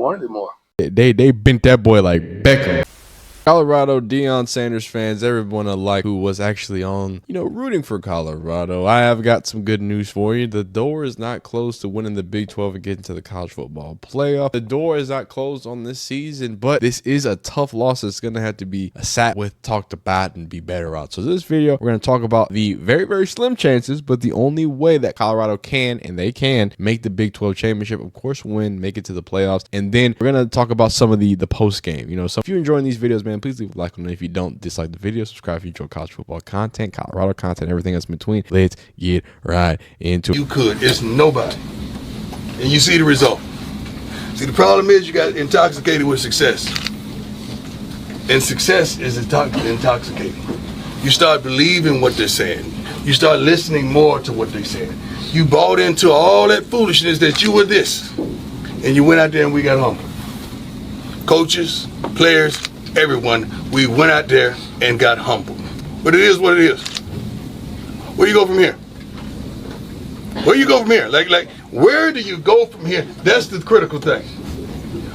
wanted it more. They bent that boy like Beckham. Colorado, Deion Sanders fans, everyone alike who was actually on, rooting for Colorado. I have got some good news for you. The door is not closed to winning the Big 12 and getting to the college football playoff. The door is not closed on this season, but this is a tough loss that's going to have to be sat with, talked about, and be better out. So this video, we're going to talk about the very, very slim chances, but the only way that Colorado can, and they can, make the Big 12 championship, of course, win, make it to the playoffs. And then we're going to talk about some of the post game. So if you're enjoying these videos, man, please leave a like on it. If you don't, dislike the video, subscribe if you enjoy college football content, Colorado content, everything else in between. Let's get right into it. You could. It's nobody. And you see the result. See, the problem is you got intoxicated with success. And success is intoxicating. You start believing what they're saying. You start listening more to what they're saying. You bought into all that foolishness that you were this. And you went out there and we got humble. Coaches, players, everyone, we went out there and got humbled. But it is what it is. Where you go from here? Where you go from here? Like, where do you go from here? That's the critical thing.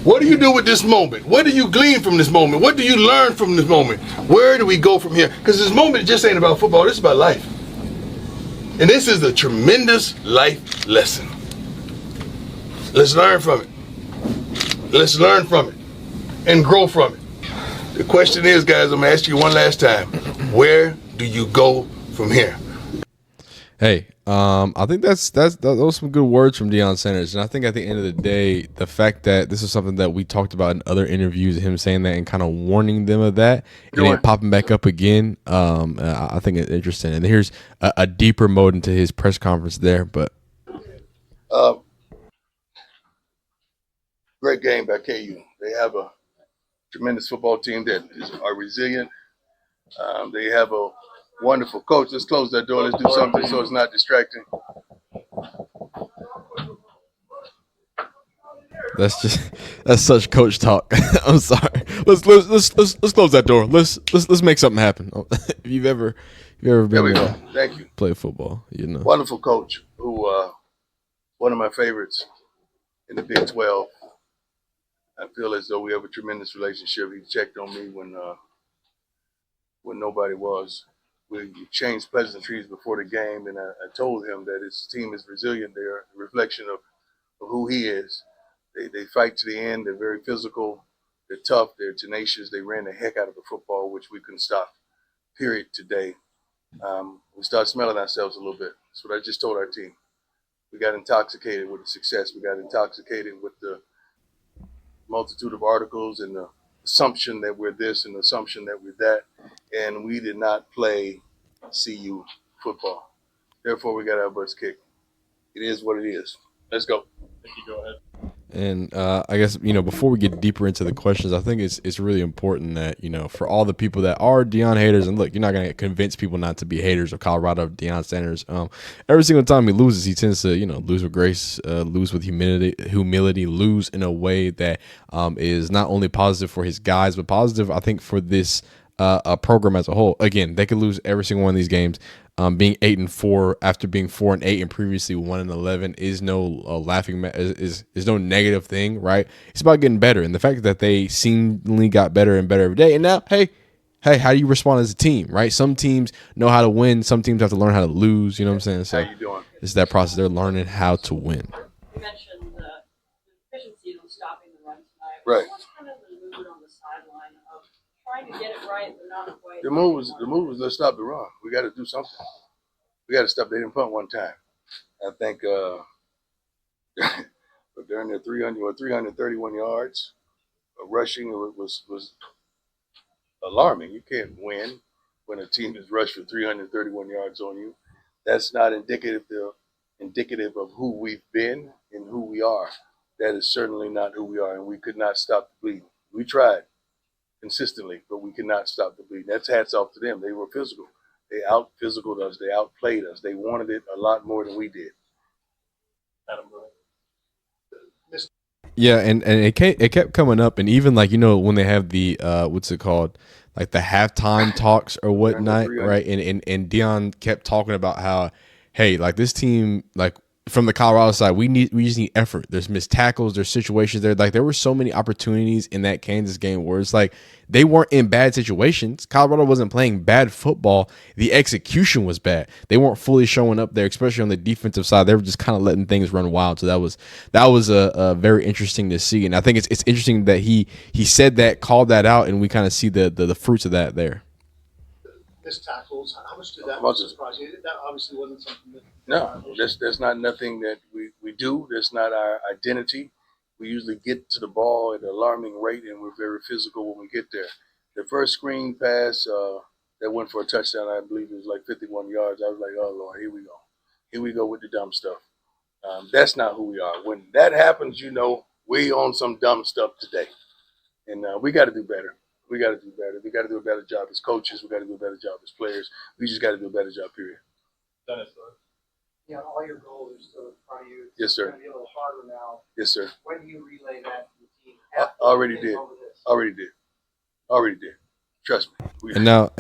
What do you do with this moment? What do you glean from this moment? What do you learn from this moment? Where do we go from here? Because this moment just ain't about football, this is about life. And this is a tremendous life lesson. Let's learn from it. Let's learn from it and grow from it. The question is, guys, I'm gonna ask you one last time. Where do you go from here? Hey, I think those were some good words from Deion Sanders, and I think at the end of the day, the fact that this is something that we talked about in other interviews, him saying that and kind of warning them of that, and it popping back up again, I think it's interesting. And here's a deeper mode into his press conference there, but great game by KU. They have a tremendous football team that are resilient. They have a wonderful coach. Let's close that door. Let's do something so it's not distracting. That's such coach talk. I'm sorry. Let's close that door. Let's make something happen. If you've ever been Thank you. Play football, Wonderful coach who one of my favorites in the Big 12. I feel as though we have a tremendous relationship. He checked on me when nobody was. We exchanged pleasantries before the game, and I told him that his team is resilient. They're a reflection of who he is. They fight to the end. They're very physical. They're tough. They're tenacious. They ran the heck out of the football, which we couldn't stop, period, today. We started smelling ourselves a little bit. That's what I just told our team. We got intoxicated with the success. We got intoxicated with the multitude of articles and the assumption that we're this and the assumption that we're that, and we did not play CU football. Therefore, we got our butts kicked. It is what it is. Let's go. Thank you. Go ahead. And I guess, before we get deeper into the questions, I think it's really important that, for all the people that are Deion haters, and look, you're not going to convince people not to be haters of Colorado, Deion Sanders. Every single time he loses, he tends to, lose with grace, lose with humility, lose in a way that is not only positive for his guys, but positive, I think, for this program as a whole. Again, they could lose every single one of these games. Being 8-4 after being 4-8 and previously 1-11 is no laughing is no negative thing, right? It's about getting better, and the fact that they seemingly got better and better every day. And now, hey, how do you respond as a team, right? Some teams know how to win. Some teams have to learn how to lose. You know what I'm saying? So how you doing? It's that process. They're learning how to win. You mentioned the efficiency of stopping the run tonight. Right. What's kind of the mood on the sideline of trying to get it right, but not quite? The move was let's stop the run. We got to do something. We got to stop. They didn't punt one time. I think during their 331 yards rushing was alarming. You can't win when a team has rushed for 331 yards on you. That's not indicative of who we've been and who we are. That is certainly not who we are, and we could not stop the bleeding. We tried consistently, but we could not stop the bleeding. That's hats off to them. They were physical. They out-physicaled us. They outplayed us. They wanted it a lot more than we did. Yeah, and it kept coming up, and even when they have the what's it called, like the halftime talks or whatnot, right? And Deion kept talking about how, hey, like this team, like from the Colorado side, we just need effort. There's missed tackles, there's situations there. Like there were so many opportunities in that Kansas game where it's like they weren't in bad situations. Colorado wasn't playing bad football. The execution was bad. They weren't fully showing up there, especially on the defensive side. They were just kind of letting things run wild. So that was a very interesting to see. And I think it's interesting that he said that, called that out, and we kind of see the fruits of that there. Missed tackles. How much did that surprise you? That obviously wasn't something that. No, that's not nothing that we do. That's not our identity. We usually get to the ball at an alarming rate, and we're very physical when we get there. The first screen pass that went for a touchdown, I believe it was like 51 yards. I was like, oh, Lord, here we go. Here we go with the dumb stuff. That's not who we are. When that happens, we on some dumb stuff today. And we got to do better. We got to do better. We got to do a better job as coaches. We got to do a better job as players. We just got to do a better job, period. Dennis, all your goals are still in front of you. Yes, sir. It's going to be a little harder now. Yes, sir. When do you relay that to the team? Already did. Trust me. And now,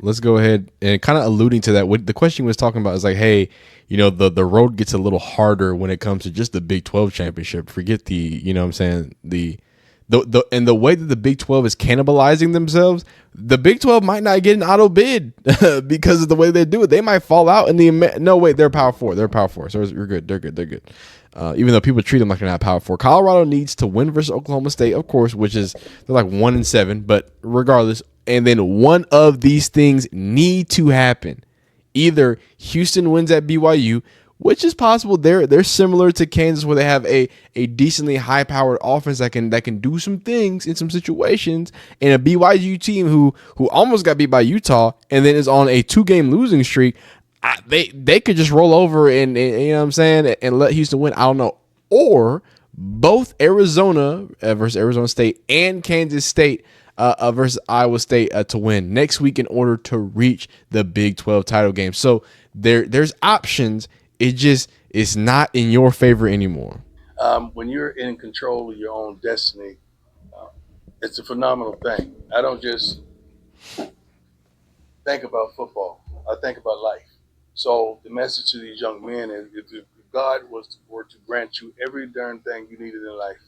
let's go ahead and kind of alluding to that. What the question was talking about is like, hey, the road gets a little harder when it comes to just the Big 12 championship. Forget the way that the Big 12 is cannibalizing themselves, the Big 12 might not get an auto bid because of the way they do it. They might fall out in they're Power 4. They're Power 4. So you're good. They're good. Even though people treat them like they're not Power 4. Colorado needs to win versus Oklahoma State, of course, which is they're like 1-7, but regardless. And then one of these things need to happen. Either Houston wins at BYU, which is possible. They're similar to Kansas, where they have a decently high-powered offense that can do some things in some situations, and a BYU team who almost got beat by Utah and then is on a 2-game losing streak. They could just roll over and you know what I'm saying, and let Houston win. I don't know. Or both Arizona versus Arizona State and Kansas State versus Iowa State to win next week in order to reach the Big 12 title game. So there's options. It's not in your favor anymore. When you're in control of your own destiny, it's a phenomenal thing. I don't just think about football. I think about life. So the message to these young men is, if God were to grant you every darn thing you needed in life,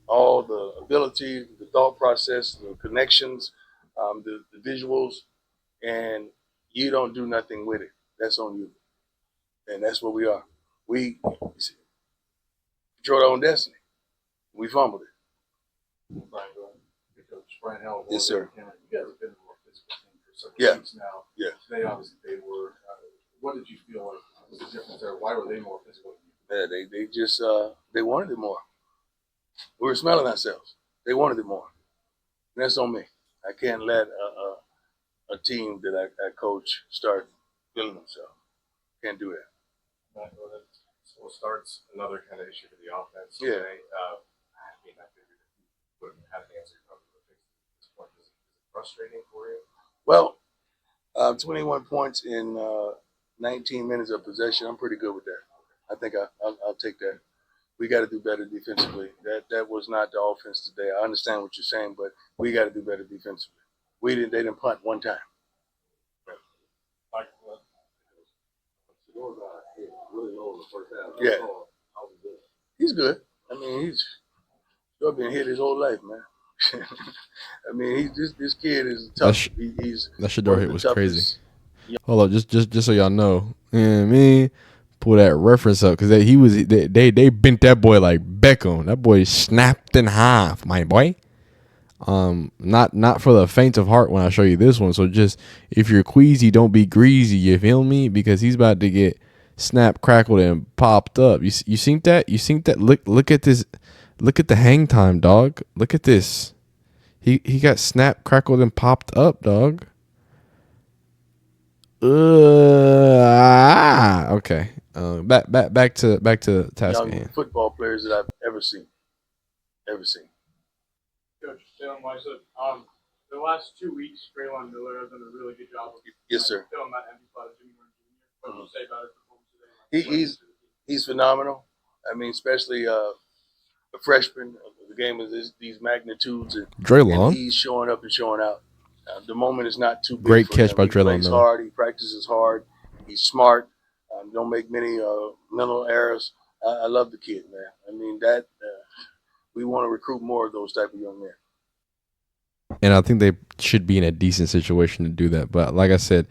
all the ability, the thought process, the connections, the visuals, and you don't do nothing with it, that's on you. And that's what we are. We control our own destiny. We fumbled it. Brian Howell. Yes, sir. You guys have been a more physical team for several weeks now. Yeah. Today, obviously, they were. What did you feel like was the difference there? Why were they more physical? Yeah, they just they wanted it more. We were smelling ourselves. They wanted it more. And that's on me. I can't let a team that I coach start feeling themselves. Can't do that. So it starts another kind of issue for the offense. Yeah. Today. I figured if you wouldn't have an answer probably to fix this point. Is it frustrating for you? Well, 21 points in 19 minutes of possession. I'm pretty good with that. I think I'll take that. We got to do better defensively. That was not the offense today. I understand what you're saying, but we got to do better defensively. They didn't punt one time. Really low in the first half. Yeah. He's good. I mean, he's been hit his whole life, man. I mean, this kid is tough. That Shador hit was crazy. Hold up, just so y'all know, you know what I mean? Pull that reference up because they bent that boy like Beckham. That boy snapped in half, my boy. Not for the faint of heart when I show you this one. So just if you're queasy, don't be greasy. You feel me? Because he's about to get snapped, crackled, and popped up. You seen that? You seen that? Look at this. Look at the hang time, dog. Look at this. He got snapped, crackled, and popped up, dog. Okay. Back to task at Young hand. football players that I've ever seen. Coach, Salem Weiser, the last 2 weeks, Braylon Miller has done a really good job of Yes, sir. filling that empty spot of Jimmy Horn Jr. What do you say about his performance today? He's phenomenal. I mean, especially a freshman. The game is these magnitudes, and Draylon. he's showing up and showing out. The moment is not too big. Great for catch him. by He Draylon plays Miller. hard. He practices hard. He's smart. Don't make many mental errors. I love the kid, man. I mean, that we want to recruit more of those type of young men. And I think they should be in a decent situation to do that. But like I said,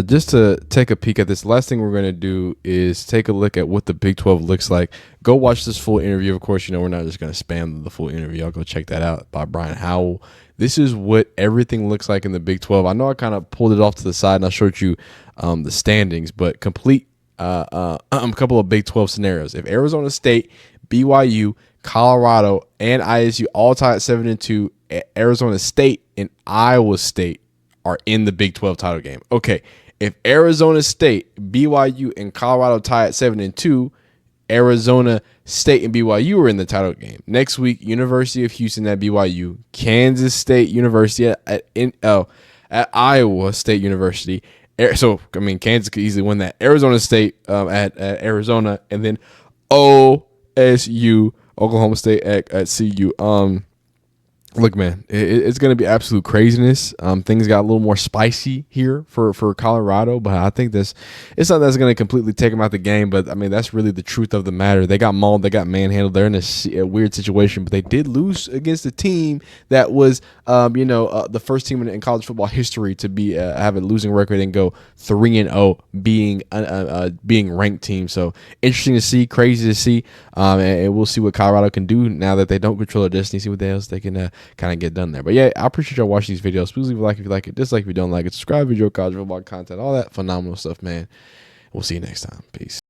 just to take a peek at this, last thing we're going to do is take a look at what the Big 12 looks like. Go watch this full interview. Of course, we're not just going to spam the full interview. I'll go check that out by Brian Howell. This is what everything looks like in the Big 12. I know I kind of pulled it off to the side and I showed you the standings, but complete a couple of Big 12 scenarios. If Arizona State, BYU, Colorado, and ISU all tie at 7-2, Arizona State and Iowa State are in the Big 12 title game. Okay, if Arizona State, BYU, and Colorado tie at 7-2, Arizona State and BYU are in the title game. Next week, University of Houston at BYU, Kansas State University at Iowa State University. So, I mean, Kansas could easily win that. Arizona State at Arizona, and then OSU, Oklahoma State at CU. Look, man, it's going to be absolute craziness. Things got a little more spicy here for Colorado, but I think it's not that's going to completely take them out the game. But I mean, that's really the truth of the matter. They got mauled, they got manhandled. They're in a weird situation, but they did lose against a team that was, the first team in college football history to be have a losing record and go 3-0, being ranked team. So interesting to see, crazy to see, and we'll see what Colorado can do now that they don't control their destiny. See what else they can kind of get done there. But yeah, I appreciate y'all watching these videos. Please leave a like if you like it, dislike if you don't like it, subscribe if you enjoy college football content, all that phenomenal stuff, man. We'll see you next time. Peace.